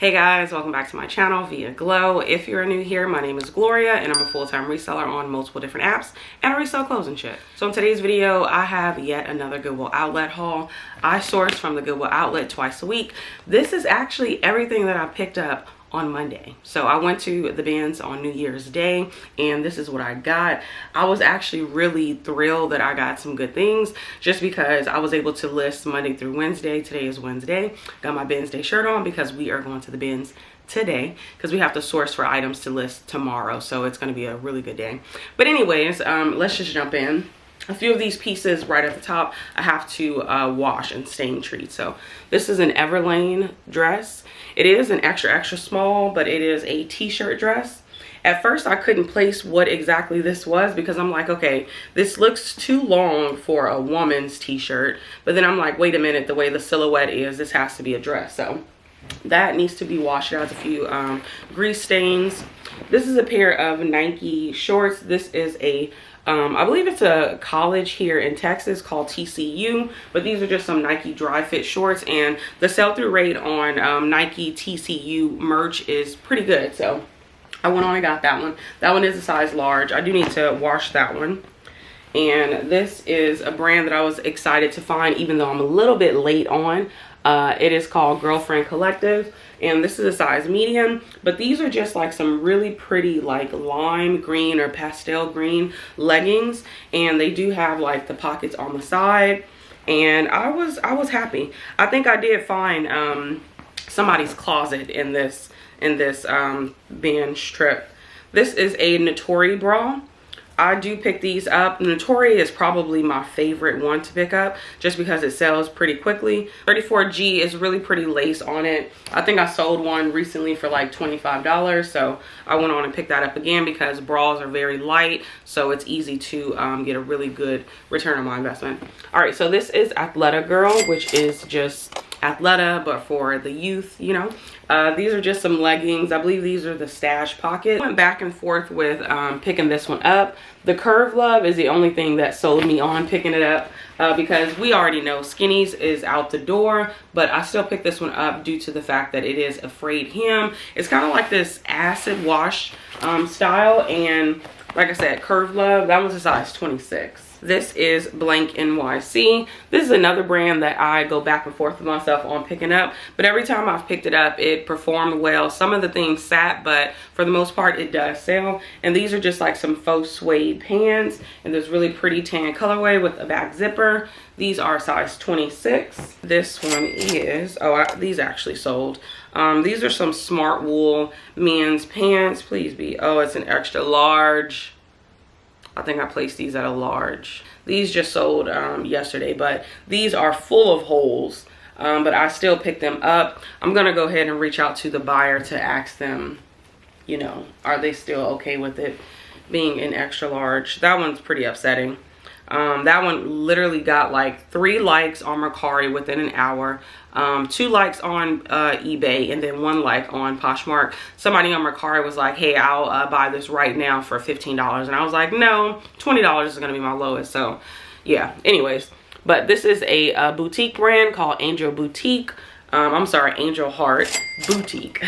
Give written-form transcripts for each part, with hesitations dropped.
Hey guys, welcome back to my channel via Glow. If you're new here, my name is Gloria and I'm a full-time reseller on multiple different apps and I resell clothes and shit. So in today's video, I have yet another Goodwill Outlet haul. I source from the Goodwill Outlet twice a week. This is actually everything that I picked up on Monday. So I went to the bins on New Year's Day and this is what I got. I was actually really thrilled that I got some good things just because I was able to list Monday through Wednesday. Today is Wednesday. Got my bins day shirt on because we are going to the bins today because we have to source for items to list tomorrow. So it's going to be a really good day. But anyways, let's just jump in. A few of these pieces right at the top I have to wash and stain treat. So this is an Everlane dress. It is an extra small, but it is a t-shirt dress. At first I couldn't place what exactly this was because I'm like, okay, this looks too long for a woman's t-shirt. But then I'm like, wait a minute, the way the silhouette is, this has to be a dress. So that needs to be washed. It has a few grease stains. This is a pair of Nike shorts. This is a I believe it's a college here in Texas called TCU, but these are just some Nike dry fit shorts, and the sell-through rate on Nike TCU merch is pretty good. So I went on and got that one. That one is a size large. I do need to wash that one. And this is a brand that I was excited to find even though I'm a little bit late on. It is called Girlfriend Collective, and this is a size medium, but these are just like some really pretty like lime green or pastel green leggings, and they do have like the pockets on the side, and I was happy. I think I did find somebody's closet in this bin strip. This is a Natori bra. I do pick these up. Natori is probably my favorite one to pick up just because it sells pretty quickly. 34G is really pretty lace on it. I think I sold one recently for like $25, so I went on and picked that up again because bras are very light, so it's easy to get a really good return on my investment. All right, so this is Athleta Girl, which is just Athleta but for the youth, you know. These are just some leggings. I believe these are the stash pocket. I went back and forth with picking this one up. The Curve Love is the only thing that sold me on picking it up because we already know skinnies is out the door, but I still picked this one up due to the fact that it is a frayed hem. It's kind of like this acid wash style, and like I said, Curve Love, that was a size 26. This is Blank NYC. This is another brand that I go back and forth with myself on picking up, but every time I've picked it up, it performed well. Some of the things sat, but for the most part, it does sell. And these are just like some faux suede pants, and there's really pretty tan colorway with a back zipper. These are size 26. This one is, these actually sold. These are some Smart Wool men's pants. Please be, it's an extra large. I think I placed these at a large. These just sold yesterday, but these are full of holes, but I still picked them up. I'm gonna go ahead and reach out to the buyer to ask them, you know, are they still okay with it being an extra large. That one's pretty upsetting. That one literally got like 3 likes on Mercari within an hour, 2 likes on eBay, and then 1 like on Poshmark. Somebody on Mercari was like, hey, I'll buy this right now for $15, and I was like, no, $20 is gonna be my lowest. So yeah, anyways, but this is a boutique brand called Angel Boutique. I'm sorry, Angel Heart Boutique.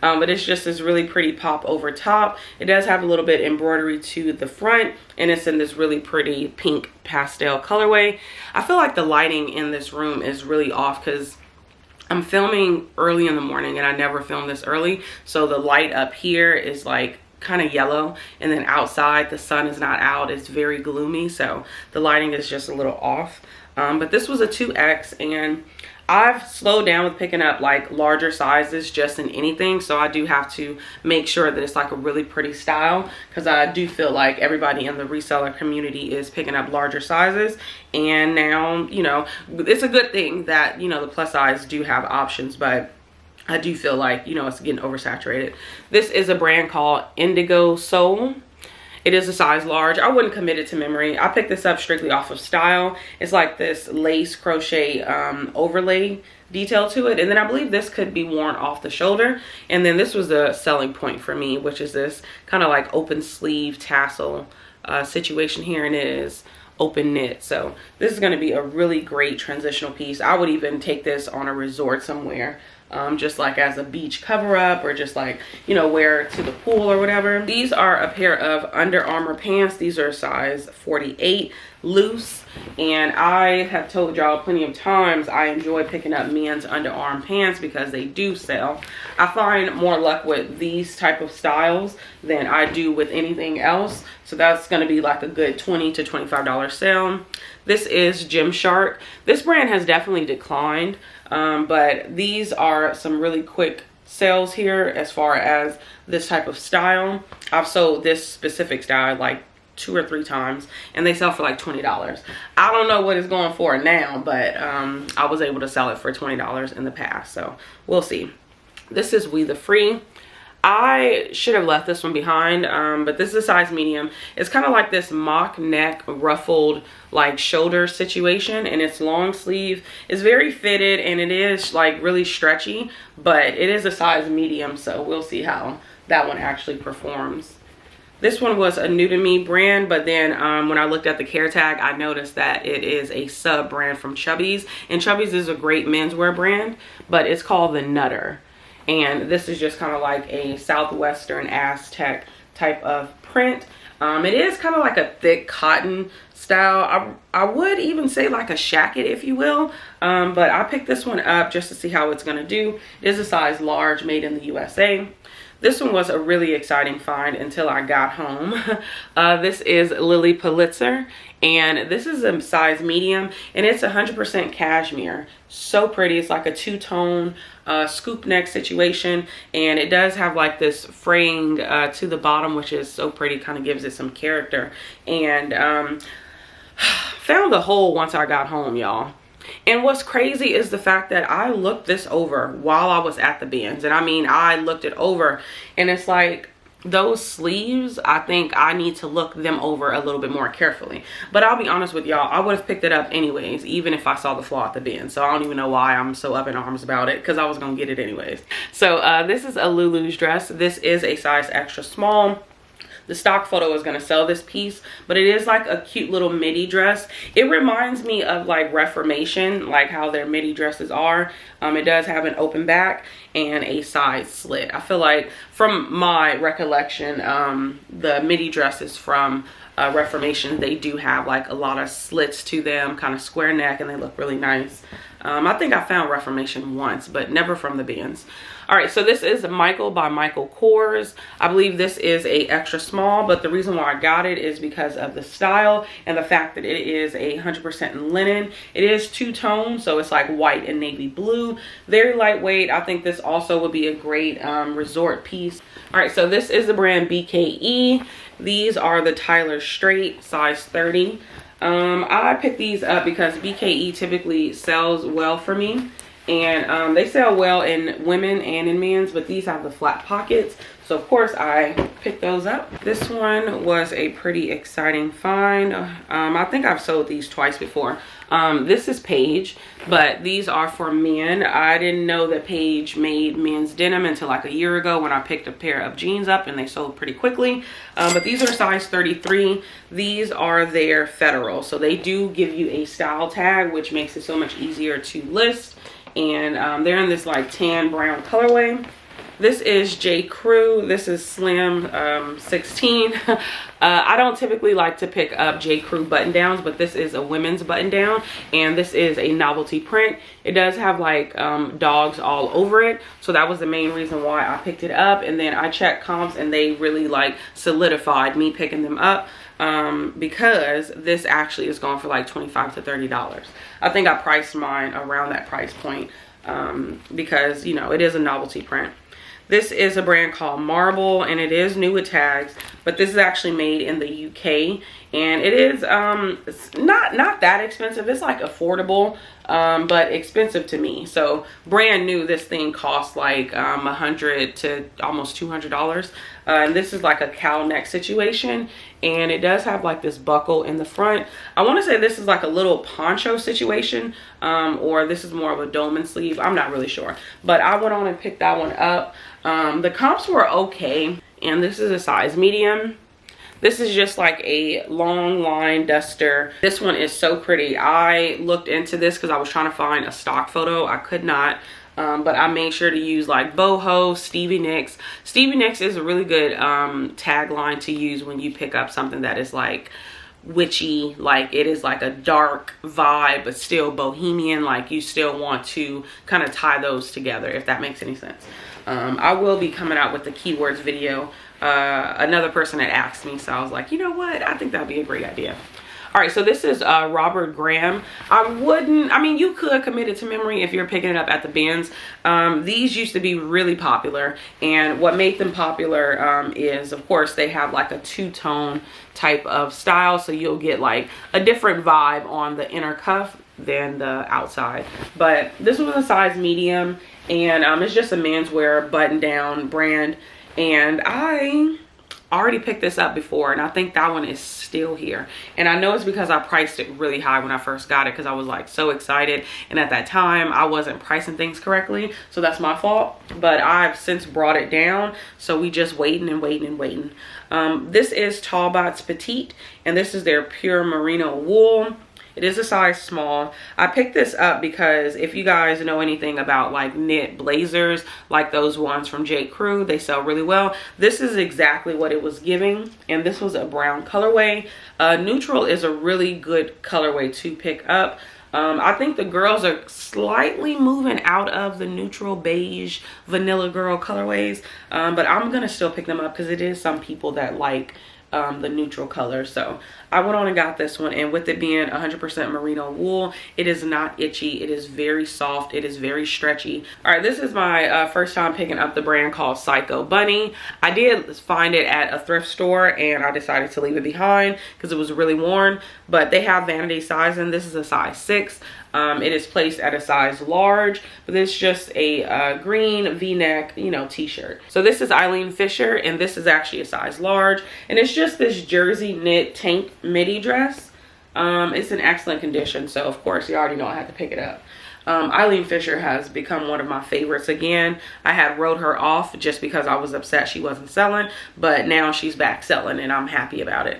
But it's just this really pretty pop over top. It does have a little bit embroidery to the front, and it's in this really pretty pink pastel colorway. I feel like the lighting in this room is really off because I'm filming early in the morning and I never film this early. So the light up here is like kind of yellow, and then outside the sun is not out. It's very gloomy, so the lighting is just a little off. But this was a 2X, and I've slowed down with picking up like larger sizes just in anything, so I do have to make sure that it's like a really pretty style because I do feel like everybody in the reseller community is picking up larger sizes. And now, you know, it's a good thing that, you know, the plus size do have options, but I do feel like, you know, it's getting oversaturated. This is a brand called Indigo Soul. It is a size large. I wouldn't commit it to memory. I picked this up strictly off of style. It's like this lace crochet overlay detail to it. And then I believe this could be worn off the shoulder. And then this was the selling point for me, which is this kind of like open sleeve tassel situation here. And it is open knit. So this is going to be a really great transitional piece. I would even take this on a resort somewhere. just like as a beach cover up, or just like, you know, wear to the pool or whatever. These are a pair of Under Armour pants. These are size 48 loose, and I have told y'all plenty of times I enjoy picking up men's underarm pants because they do sell. I find more luck with these type of styles than I do with anything else, so that's going to be like a good $20 to $25 sale. This is Gymshark. This brand has definitely declined, but these are some really quick sales here as far as this type of style. I've sold this specific style like 2 or 3 times, and they sell for like $20. I don't know what it's going for now, but I was able to sell it for $20 in the past, so we'll see. This is We the Free. I should have left this one behind, but this is a size medium. It's kind of like this mock neck ruffled like shoulder situation, and it's long sleeve. It's very fitted, and it is like really stretchy, but it is a size medium, so we'll see how that one actually performs. This one was a new to me brand, but then when I looked at the care tag, I noticed that it is a sub brand from Chubbies, and Chubbies is a great menswear brand, but it's called the Nutter. And this is just kind of like a Southwestern Aztec type of print. It is kind of like a thick cotton style. I would even say like a shacket, if you will. But I picked this one up just to see how it's going to do. It is a size large, made in the USA. This one was a really exciting find until I got home. This is Lily Pulitzer, and this is a size medium, and it's 100% cashmere. So pretty. It's like a two-tone scoop neck situation, and it does have like this fraying to the bottom, which is so pretty, kind of gives it some character. And found the hole once I got home, y'all. And what's crazy is the fact that I looked this over while I was at the bins. And I mean, I looked it over, and it's like those sleeves, I think I need to look them over a little bit more carefully. But I'll be honest with y'all, I would have picked it up anyways, even if I saw the flaw at the bin. So I don't even know why I'm so up in arms about it, because I was going to get it anyways. So this is a Lulu's dress. This is a size extra small. The stock photo is going to sell this piece, but it is like a cute little midi dress. It reminds me of like Reformation, like how their midi dresses are. It does have an open back and a side slit. I feel like from my recollection, the midi dresses from Reformation, they do have like a lot of slits to them, kind of square neck, and they look really nice. I think I found Reformation once, but never from the bins. All right, so this is Michael by Michael Kors. I believe this is a extra small, but the reason why I got it is because of the style and the fact that it is 100% in linen. It is two-tone, so it's like white and navy blue. Very lightweight. I think this also would be a great resort piece. All right, so this is the brand BKE. These are the Tyler Straight, size 30. I picked these up because BKE typically sells well for me. And they sell well in women and in men's, but these have the flat pockets. So of course I picked those up. This one was a pretty exciting find. I think I've sold these twice before. This is Paige, but these are for men. I didn't know that Paige made men's denim until like a year ago when I picked a pair of jeans up, and they sold pretty quickly. But these are size 33. These are their federal. So they do give you a style tag, which makes it so much easier to list. And they're in this like tan brown colorway. This is J. Crew. This is Slim 16. I don't typically like to pick up J. Crew button downs, but this is a women's button down, and this is a novelty print. It does have like dogs all over it, so that was the main reason why I picked it up. And then I checked comps, and they really like solidified me picking them up, because this actually is going for like $25 to $30. I think I priced mine around that price point, because, you know, it is a novelty print. This is a brand called Marble, and it is new with tags, but this is actually made in the UK, and it is it's not that expensive. It's like affordable, but expensive to me. So brand new, this thing costs like $100 to almost $200. And this is like a cow neck situation, and it does have like this buckle in the front. I want to say this is like a little poncho situation, or this is more of a dolman sleeve. I'm not really sure, but I went on and picked that one up. The comps were okay, and this is a size medium. This is just like a long line duster. This one is so pretty. I looked into this because I was trying to find a stock photo. I could not. but I made sure to use like Boho, Stevie Nicks. Stevie Nicks is a really good tagline to use when you pick up something that is like witchy, like it is like a dark vibe but still bohemian, like you still want to kind of tie those together, if that makes any sense. I will be coming out with the keywords video. Another person had asked me, so I was like, you know what, I think that'd be a great idea. All right, so this is Robert Graham. I mean, you could commit it to memory if you're picking it up at the bins. These used to be really popular, and what made them popular is, of course, they have like a two-tone type of style, so you'll get like a different vibe on the inner cuff than the outside. But this was a size medium, and it's just a menswear button-down brand, and I already picked this up before, and I think that one is still here. And I know it's because I priced it really high when I first got it, because I was like so excited, and at that time I wasn't pricing things correctly, so that's my fault. But I've since brought it down, so we just waiting and waiting and waiting. This is 𝕬𝕀𝕻𝕊𝕋, and this is their pure merino wool. It is a size small. I picked this up because if you guys know anything about like knit blazers, like those ones from J. Crew, they sell really well. This is exactly what it was giving, and this was a brown colorway. Neutral is a really good colorway to pick up. I think the girls are slightly moving out of the neutral beige vanilla girl colorways, but I'm gonna still pick them up because it is some people that like the neutral color. So I went on and got this one, and with it being 100% merino wool, it is not itchy. It is very soft. It is very stretchy. All right, this is my first time picking up the brand called Psycho Bunny. I did find it at a thrift store, and I decided to leave it behind because it was really worn, but they have vanity sizing. This is a size 6. It is placed at a size large, but it's just a green v-neck, you know, t-shirt. So this is Eileen Fisher, and this is actually a size large, and it's just this jersey knit tank midi dress. It's in excellent condition, so of course you already know I had to pick it up. Eileen Fisher has become one of my favorites again. I had wrote her off just because I was upset she wasn't selling, but now she's back selling, and I'm happy about it.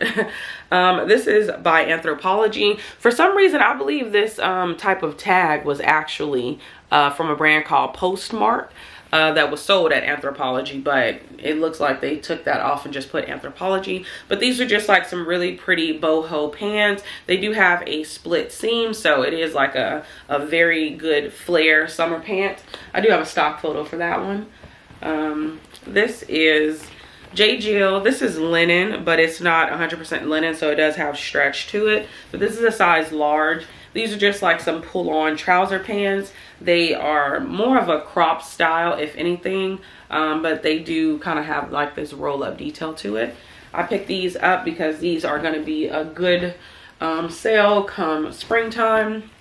This is by Anthropologie. For some reason, I believe this type of tag was actually from a brand called Postmark. That was sold at Anthropologie, but it looks like they took that off and just put Anthropologie. But these are just like some really pretty boho pants. They do have a split seam, so it is like a very good flare summer pant. I do have a stock photo for that one. This is J. Jill. This is linen, but it's not 100% linen, so it does have stretch to it. But this is a size large. These are just like some pull-on trouser pants. They are more of a crop style, if anything, but they do kind of have like this roll-up detail to it. I picked these up because these are going to be a good sale come springtime.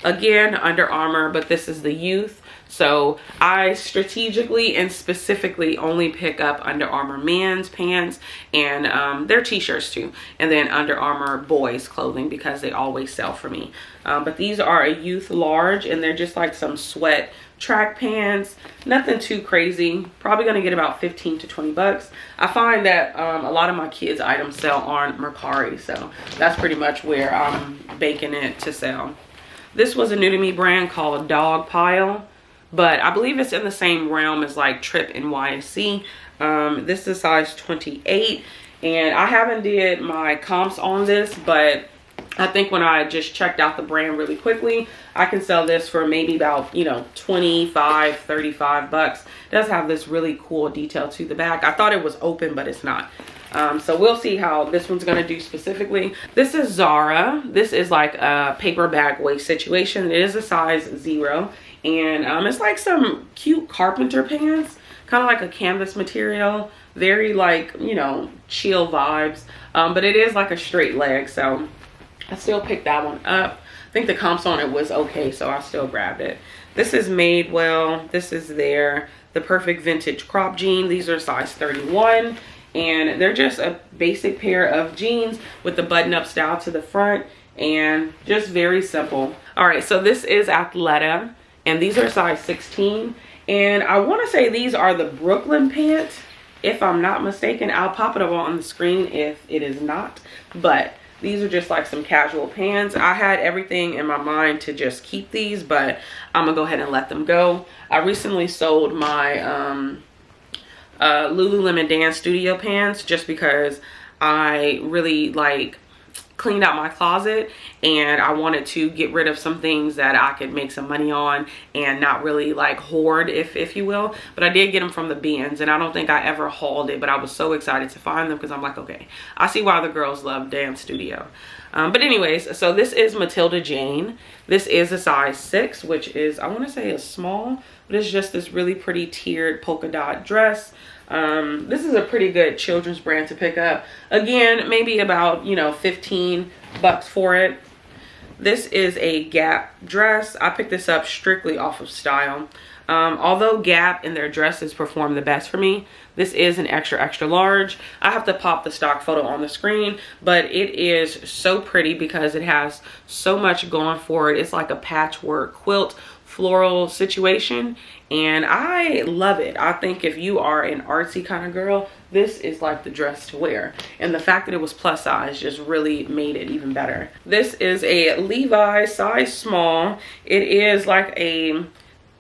Again, Under Armour, but this is the youth. So I strategically and specifically only pick up Under Armour men's pants and their t-shirts too, and then Under Armour boys clothing because they always sell for me. But these are a youth large, and they're just like some sweat track pants, nothing too crazy. Probably gonna get about 15 to 20 bucks. I find that a lot of my kids items sell on Mercari, so that's pretty much where I'm baking it to sell. This was a new to me brand called Dog Pile, but I believe it's in the same realm as like Trip NYC. This is size 28, and I haven't did my comps on this, but I think when I just checked out the brand really quickly, I can sell this for maybe about, you know, 25, 35 bucks. It does have this really cool detail to the back. I thought it was open, but it's not. So we'll see how this one's gonna do specifically. This is Zara. This is like a paper bag waist situation. It is a size 0, and it's like some cute carpenter pants, kind of like a canvas material, very like, you know, chill vibes, but it is like a straight leg, so I still picked that one up. I think the comps on it was okay, so I still grabbed it. This is Madewell. This is the Perfect Vintage Crop Jean. These are size 31, and they're just a basic pair of jeans with the button-up style to the front, and just very simple. All right, so this is Athleta, and these are size 16, and I want to say these are the Brooklyn pants, if I'm not mistaken. I'll pop it up on the screen if it is not, but These are just like some casual pants. I had everything in my mind to just keep these, but I'm gonna go ahead and let them go. I recently sold my Lululemon Dance Studio pants just because I really like cleaned out my closet and I wanted to get rid of some things that I could make some money on and not really like hoard, if you will. But I did get them from the bins, and I don't think I ever hauled it, but I was so excited to find them because I'm like, okay, I see why the girls love Dance Studio. But anyways, so this is Matilda Jane. This is a size 6, which is, I want to say, a small, but it's just this really pretty tiered polka dot dress. This is a pretty good children's brand to pick up. Again, maybe about, you know, 15 bucks for it. This is a Gap dress. I picked this up strictly off of style. Although Gap and their dresses perform the best for me, this is an extra large. I have to pop the stock photo on the screen, but it is so pretty because it has so much going for it. It's like a patchwork quilt floral situation, and I love it. I think if you are an artsy kind of girl, this is like the dress to wear, and the fact that it was plus size just really made it even better. This is a Levi's size small. It is like a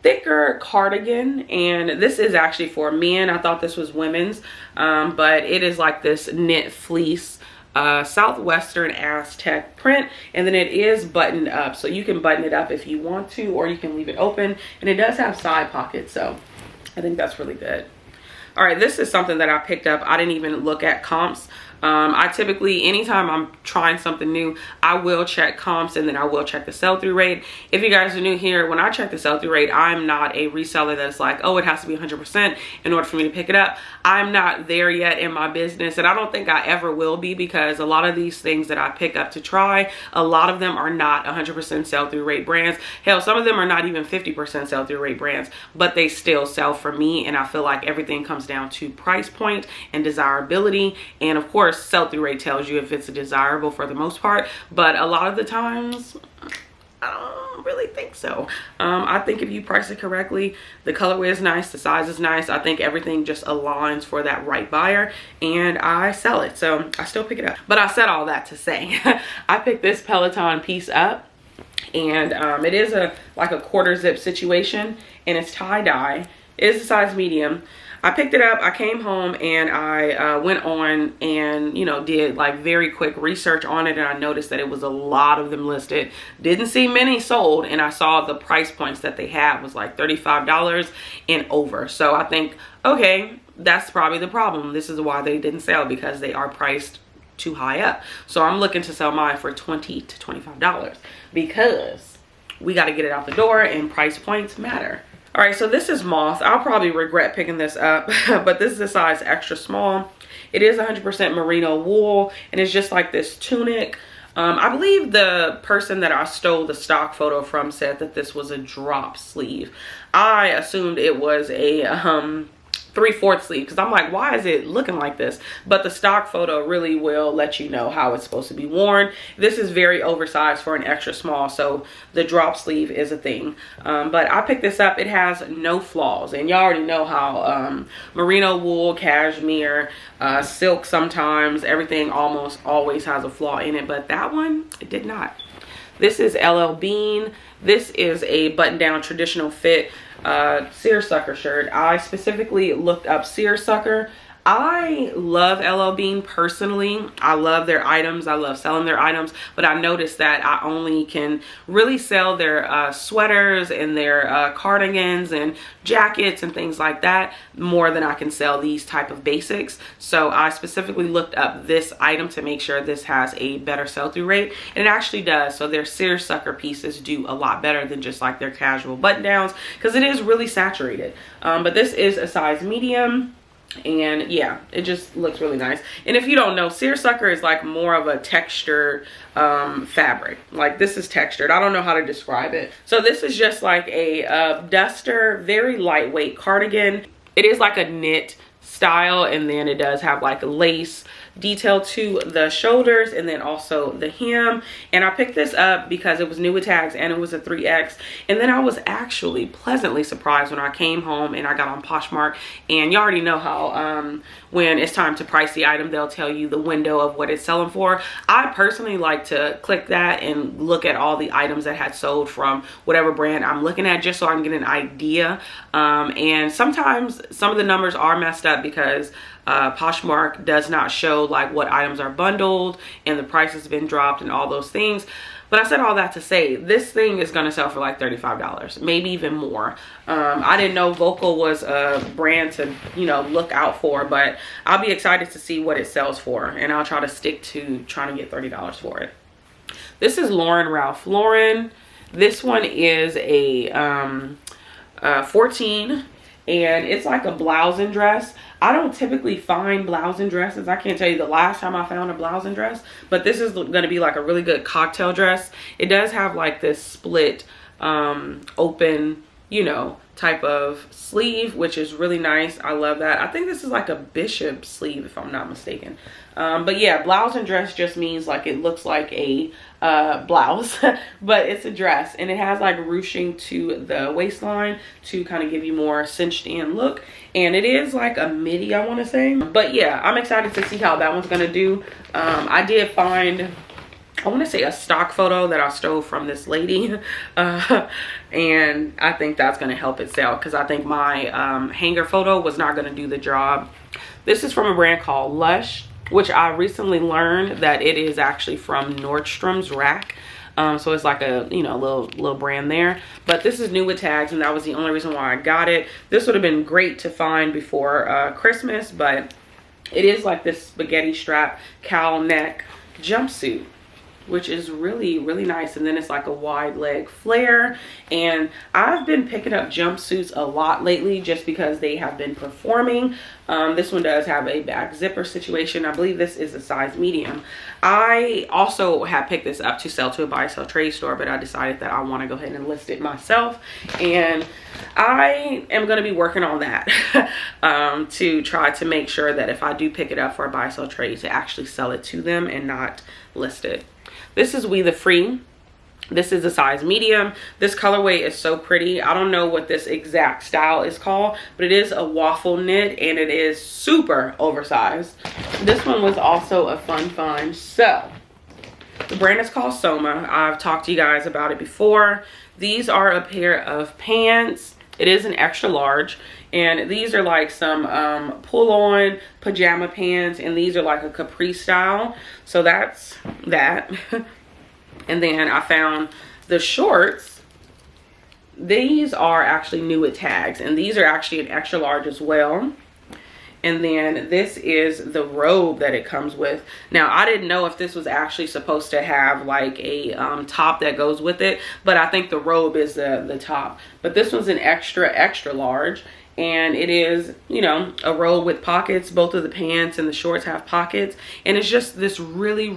thicker cardigan, and this is actually for men. I thought this was women's, but it is like this knit fleece southwestern Aztec print, and then it is buttoned up, so you can button it up if you want to, or you can leave it open, and it does have side pockets, so I think that's really good. All right, this is something that I picked up. I didn't even look at comps. I typically, anytime I'm trying something new, I will check comps, and then I will check the sell-through rate. If you guys are new here, when I check the sell-through rate, I'm not a reseller that's like, oh, it has to be 100% in order for me to pick it up. I'm not there yet in my business, and I don't think I ever will be, because a lot of these things that I pick up to try, a lot of them are not 100% sell-through rate brands. Hell, some of them are not even 50% sell-through rate brands, but they still sell for me, and I feel like everything comes down to price point and desirability, and of course, sell-through rate tells you if it's desirable for the most part, but a lot of the times I don't really think so. I think if you price it correctly, the colorway is nice, the size is nice, I think everything just aligns for that right buyer, and I sell it, so I still pick it up. But I said all that to say I picked this Peloton piece up, and it is like a quarter zip situation, and it's tie-dye. It is a size medium. I picked it up, I came home, and I went on and, you know, did like very quick research on it, and I noticed that it was a lot of them listed. Didn't see many sold, and I saw the price points that they had was like $35 and over. So I think, okay, that's probably the problem. This is why they didn't sell, because they are priced too high up. So I'm looking to sell mine for $20 to $25 because we got to get it out the door, and price points matter. All right, so this is Moth. I'll probably regret picking this up, but this is a size extra small. It is 100% merino wool, and it's just like this tunic. I believe the person that I stole the stock photo from said that this was a drop sleeve. I assumed it was a 3/4 sleeve, because I'm like, why is it looking like this? But the stock photo really will let you know how it's supposed to be worn. This is very oversized for an extra small, so the drop sleeve is a thing. But I picked this up. It has no flaws, and y'all already know how merino wool, cashmere, silk, sometimes everything almost always has a flaw in it, but that one, it did not. This is LL Bean. This is a button-down traditional fit seersucker shirt. I specifically looked up seersucker. I love LL Bean personally. I love their items. I love selling their items, but I noticed that I only can really sell their sweaters and their cardigans and jackets and things like that more than I can sell these type of basics. So I specifically looked up this item to make sure this has a better sell-through rate, and it actually does. So their seersucker pieces do a lot better than just like their casual button downs, because it is really saturated. But this is a size medium. And yeah, it just looks really nice. And if you don't know, seersucker is like more of a textured fabric. Like this is textured. I don't know how to describe it. So this is just like a duster, very lightweight cardigan. It is like a knit style, and then it does have like a lace detail to the shoulders and then also the hem. And I picked this up because it was new with tags and it was a 3X. And then I was actually pleasantly surprised when I came home and I got on Poshmark. And you already know how when it's time to price the item, they'll tell you the window of what it's selling for. I personally like to click that and look at all the items that had sold from whatever brand I'm looking at, just so I can get an idea. And sometimes some of the numbers are messed up because Poshmark does not show like what items are bundled and the price has been dropped and all those things. But I said all that to say this thing is going to sell for like $35, maybe even more. I didn't know Vocal was a brand to, you know, look out for, but I'll be excited to see what it sells for, and I'll try to stick to trying to get $30 for it. This is Lauren Ralph Lauren. This one is a 14, and it's like a blouse and dress. I don't typically find blouse and dresses. I can't tell you the last time I found a blouse and dress, but this is going to be like a really good cocktail dress. It does have like this split open, you know, type of sleeve, which is really nice. I love that. I think this is like a bishop sleeve if I'm not mistaken. But yeah, blouse and dress just means like it looks like a blouse, but it's a dress, and it has like ruching to the waistline to kind of give you more cinched in look. And it is like a midi, I want to say. But yeah, I'm excited to see how that one's gonna do. I did find, I want to say, a stock photo that I stole from this lady, and I think that's going to help it sell because I think my hanger photo was not going to do the job. This is from a brand called Lush, which I recently learned that it is actually from Nordstrom's Rack. So it's like a, you know, little brand there. But this is new with tags, and that was the only reason why I got it. This would have been great to find before Christmas, but it is like this spaghetti strap cowl neck jumpsuit, which is really, really nice. And then it's like a wide leg flare. And I've been picking up jumpsuits a lot lately just because they have been performing. This one does have a back zipper situation. I believe this is a size medium. I also have picked this up to sell to a buy sell trade store, but I decided that I want to go ahead and list it myself. And I am going to be working on that to try to make sure that if I do pick it up for a buy sell trade, to actually sell it to them and not list it. This is We The Free. This is a size medium. This colorway is so pretty. I don't know what this exact style is called, but it is a waffle knit and it is super oversized. This one was also a fun find. So the brand is called 𝕎𝔼𝔼𝕂. I've talked to you guys about it before. These are a pair of pants. It is an extra large, and these are like some pull-on pajama pants, and these are like a capri style. So that's that. And then I found the shorts. These are actually new with tags, and these are actually an extra large as well. And then this is the robe that it comes with. Now, I didn't know if this was actually supposed to have like a top that goes with it, but I think the robe is the top. But this one's an extra large, and it is, you know, a robe with pockets. Both of the pants and the shorts have pockets, and it's just this really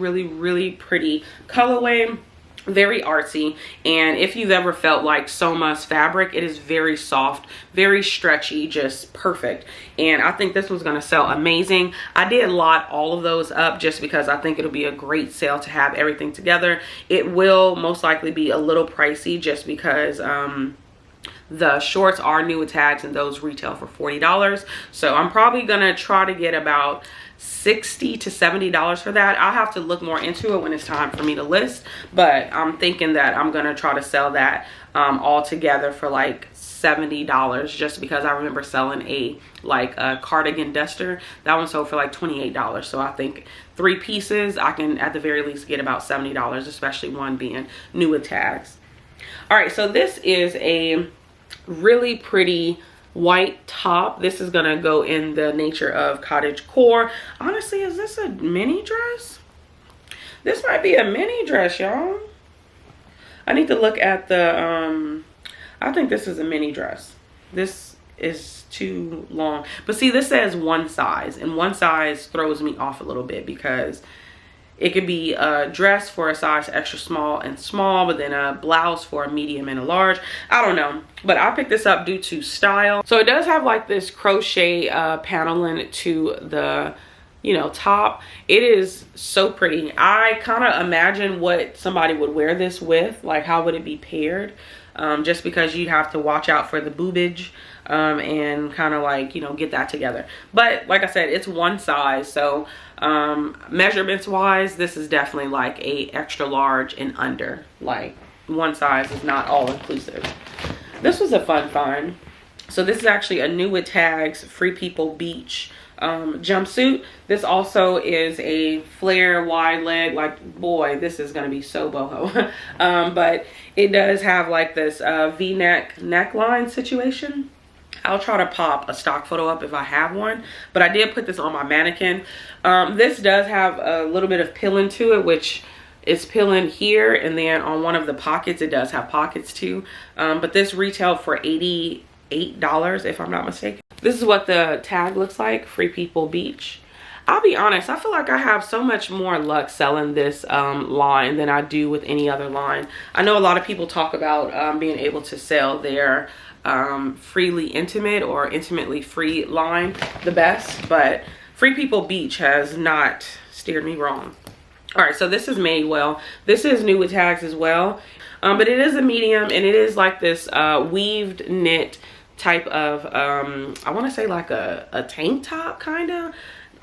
pretty colorway. Very artsy. And if you've ever felt like 𝕎𝔼𝔼𝕂's fabric, it is very soft, very stretchy, just perfect. And I think this one's going to sell amazing. I did lot all of those up just because I think it'll be a great sale to have everything together. It will most likely be a little pricey just because the shorts are new with tags, and those retail for $40. So I'm probably gonna try to get about $60 to $70 for that. I'll have to look more into it when it's time for me to list, but I'm thinking that I'm gonna try to sell that all together for like $70, just because I remember selling a cardigan duster. That one sold for like $28. So I think 3 pieces I can at the very least get about $70, especially one being new with tags. All right, so this is a really pretty white top. This is gonna go in the nature of cottage core. Honestly, is this a mini dress? This might be a mini dress, y'all. I need to look at the I think this is a mini dress. This is too long, but see, this says one size, and one size throws me off a little bit because it could be a dress for a size extra small and small, but then a blouse for a medium and a large. I don't know, but I picked this up due to style. So it does have like this crochet paneling to the you know, top. It is so pretty. I kind of imagine what somebody would wear this with, like how would it be paired, just because you have to watch out for the boobage and kind of like, you know, get that together. But like I said, it's one size, so measurements wise, this is definitely like a extra large and under. Like one size is not all inclusive. This was a fun find. So this is actually a new with tags Free People Beach jumpsuit. This also is a flare wide leg. Like, boy, this is gonna be so boho. But it does have like this v-neck neckline situation. I'll try to pop a stock photo up if I have one, but I did put this on my mannequin. This does have a little bit of pilling to it, which is pilling here, and then on one of the pockets it does have pockets too. But this retailed for $88 if I'm not mistaken. This is what the tag looks like, Free People Beach. I'll be honest, I feel like I have so much more luck selling this line than I do with any other line. I know a lot of people talk about being able to sell their freely intimate or intimately free line the best, but Free People Beach has not steered me wrong. All right, so this is made well. This is new with tags as well, but it is a medium, and it is like this weaved knit type of I want to say like a tank top kind of.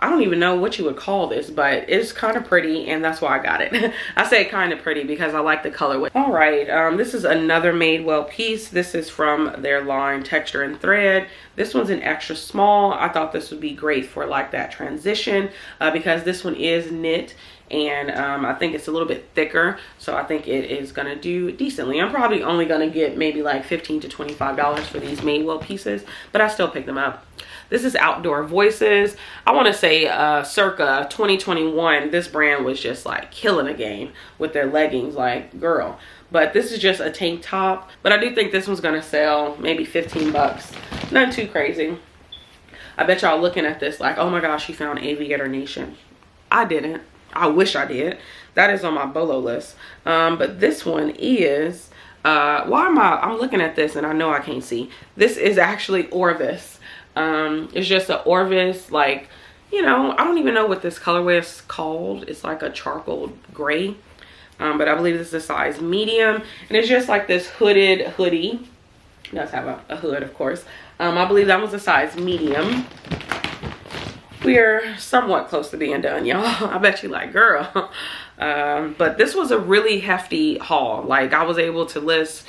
I don't even know what you would call this, but it's kind of pretty, and that's why I got it. I say kind of pretty because I like the colorway. All right, this is another made well piece. This is from their line Texture and Thread. This one's an extra small. I thought this would be great for like that transition because this one is knit, and I think it's a little bit thicker, so I think it is gonna do decently. I'm probably only gonna get maybe like $15 to $25 for these Madewell pieces, but I still pick them up. This is Outdoor Voices. I want to say circa 2021, this brand was just like killing the game with their leggings, like girl. But this is just a tank top, but I do think this one's gonna sell maybe 15 bucks. Nothing too crazy. I bet y'all looking at this like, oh my gosh, she found Aviator Nation. I didn't. I wish I did. That is on my bolo list. But this one is I'm looking at this and I know I can't see. This is actually Orvis. It's just a Orvis, like, you know, I don't even know what this colorway is called. It's like a charcoal gray, but I believe this is a size medium, and it's just like this hooded hoodie. It does have a hood, of course. I believe that was a size medium. We're somewhat close to being done, y'all. I bet you like, girl. But this was a really hefty haul. Like, I was able to list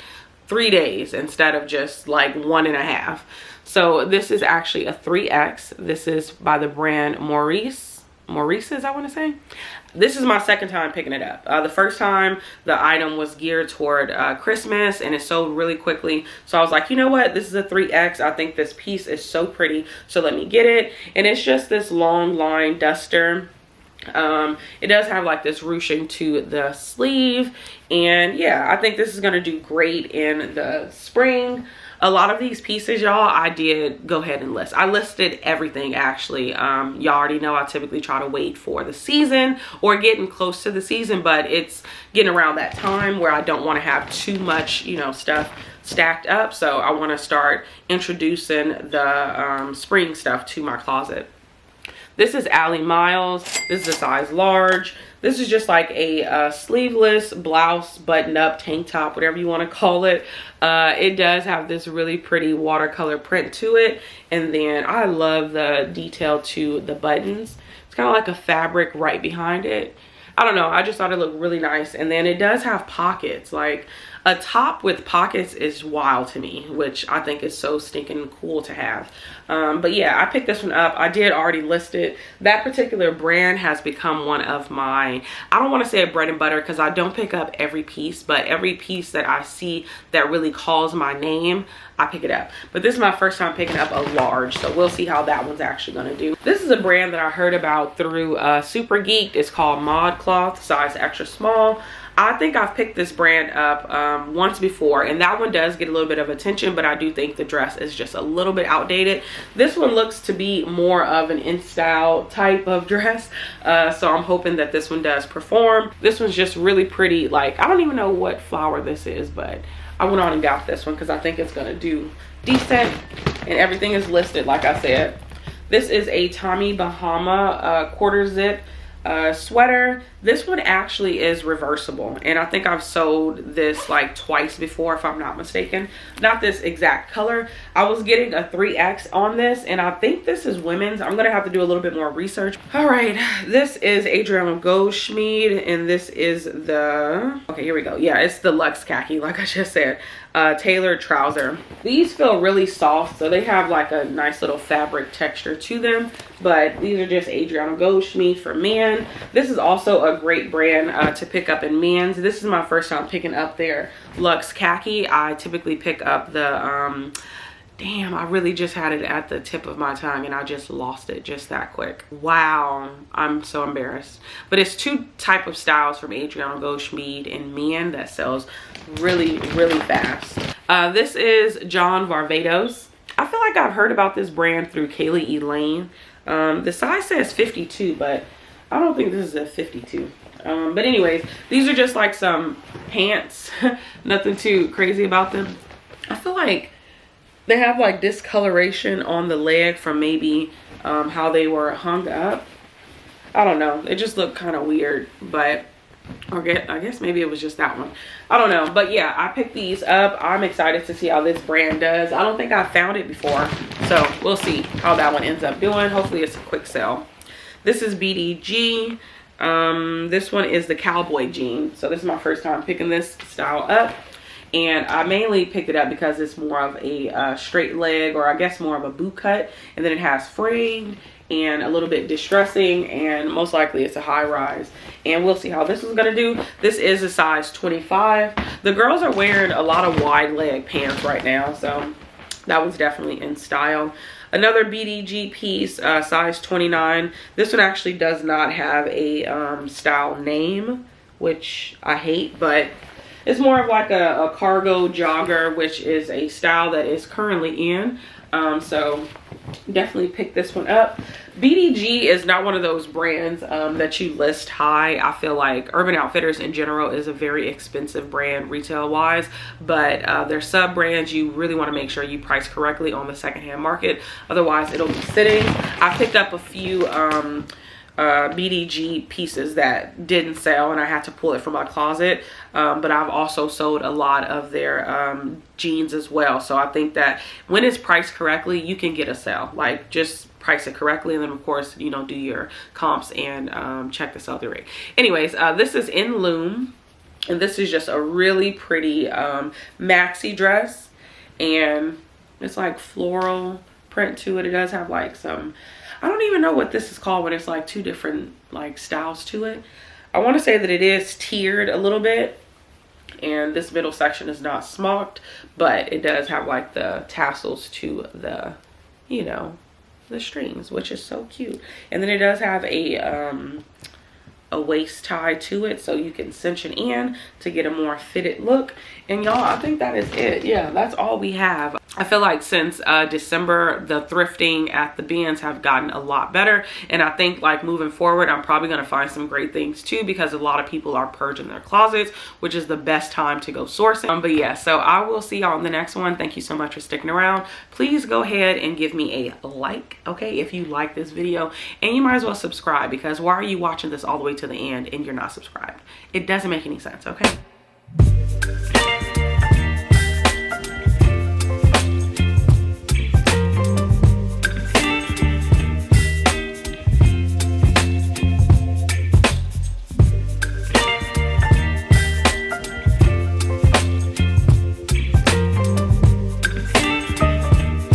3 days instead of just like 1.5. So this is actually a 3X. This is by the brand Maurice's, I want to say. This is my second time picking it up. The first time the item was geared toward Christmas, and it sold really quickly. So I was like, you know what? This is a 3X. I think this piece is so pretty, so let me get it. And it's just this long line duster. It does have like this ruching to the sleeve, and yeah, I think this is gonna do great in the spring. A lot of these pieces, y'all, I did go ahead and list. I listed everything, actually. Y'all already know I typically try to wait for the season or getting close to the season, but it's getting around that time where I don't want to have too much, you know, stuff stacked up. So I want to start introducing the spring stuff to my closet. This is 𝕬𝕬𝕂. This is a size large. This is just like a sleeveless blouse, button up, tank top, whatever you want to call it. It does have this really pretty watercolor print to it. And then I love the detail to the buttons. It's kind of like a fabric right behind it. I don't know, I just thought it looked really nice. And then it does have pockets. Like, a top with pockets is wild to me, which I think is so stinking cool to have. But yeah, I picked this one up. I did already list it. That particular brand has become one of my, I don't want to say a bread and butter because I don't pick up every piece, but every piece that I see that really calls my name, I pick it up. But this is my first time picking up a large, so we'll see how that one's actually going to do. This is a brand that I heard about through Super Geeked. It's called ModCloth, size extra small. I think I've picked this brand up once before, and that one does get a little bit of attention, but I do think the dress is just a little bit outdated. This one looks to be more of an in-style type of dress, so I'm hoping that this one does perform. This one's just really pretty. Like, I don't even know what flower this is, but I went on and got this one because I think it's going to do decent, and everything is listed, like I said. This is a Tommy Bahama quarter zip sweater. This one actually is reversible, and I think I've sold this like twice before, if I'm not mistaken. Not this exact color. I was getting a 3X on this, and I think this is women's. I'm gonna have to do a little bit more research. All right, this is 𝕊𝕉𝕄𝕇𝕊𝕋, and this is the, okay, here we go. Yeah, it's the Luxe khaki, like I just said. Tailored trouser. These feel really soft, so they have like a nice little fabric texture to them, but these are just 𝕊𝕉𝕄𝕇𝕊𝕋 for men. This is also a great brand to pick up in men's. This is my first time picking up their Luxe khaki. I typically pick up the damn, I really just had it at the tip of my tongue and I just lost it just that quick. Wow, I'm so embarrassed. But it's two type of styles from 𝕊𝕉𝕄𝕇𝕊𝕋 in men that sells really fast. This is John Varvatos. I feel like I've heard about this brand through Kaylee Elaine. The size says 52, but I don't think this is a 52. But anyways, these are just like some pants. Nothing too crazy about them. I feel like they have like discoloration on the leg from maybe how they were hung up. I don't know. It just looked kind of weird, but I guess maybe it was just that one. I don't know. But yeah, I picked these up. I'm excited to see how this brand does. I don't think I found it before, so we'll see how that one ends up doing. Hopefully it's a quick sell. This is BDG. This one is the cowboy jean. So this is my first time picking this style up. And I mainly picked it up because it's more of a straight leg, or I guess more of a boot cut. And then it has frayed and a little bit distressing, and most likely it's a high rise. And we'll see how this is gonna do. This is a size 25. The girls are wearing a lot of wide leg pants right now, so that was definitely in style. Another BDG piece, size 29. This one actually does not have a style name, which I hate, but it's more of like a cargo jogger, which is a style that is currently in. So definitely pick this one up. BDG is not one of those brands that you list high. I feel like Urban Outfitters in general is a very expensive brand retail wise, but their sub brands, you really want to make sure you price correctly on the secondhand market. Otherwise it'll be sitting. I picked up a few BDG pieces that didn't sell, and I had to pull it from my closet, but I've also sold a lot of their jeans as well. So I think that when it's priced correctly, you can get a sale. Like, just price it correctly, and then of course, you know, do your comps and check the sell-through rate. Anyways, this is in Loom, and this is just a really pretty maxi dress, and it's like floral print to it. It does have like some, I don't even know what this is called when it's like two different like styles to it. I want to say that it is tiered a little bit, and this middle section is not smocked, but it does have like the tassels to the, you know, the strings, which is so cute. And then it does have a waist tie to it, so you can cinch it in to get a more fitted look. And y'all, I think that is it. Yeah, that's all we have. I feel like since December, the thrifting at the bins have gotten a lot better, and I think like moving forward, I'm probably going to find some great things too, because a lot of people are purging their closets, which is the best time to go sourcing. But yeah, so I will see y'all in the next one. Thank you so much for sticking around. Please go ahead and give me a like, okay, if you like this video, and you might as well subscribe, because why are you watching this all the way to the end and you're not subscribed? It doesn't make any sense, okay?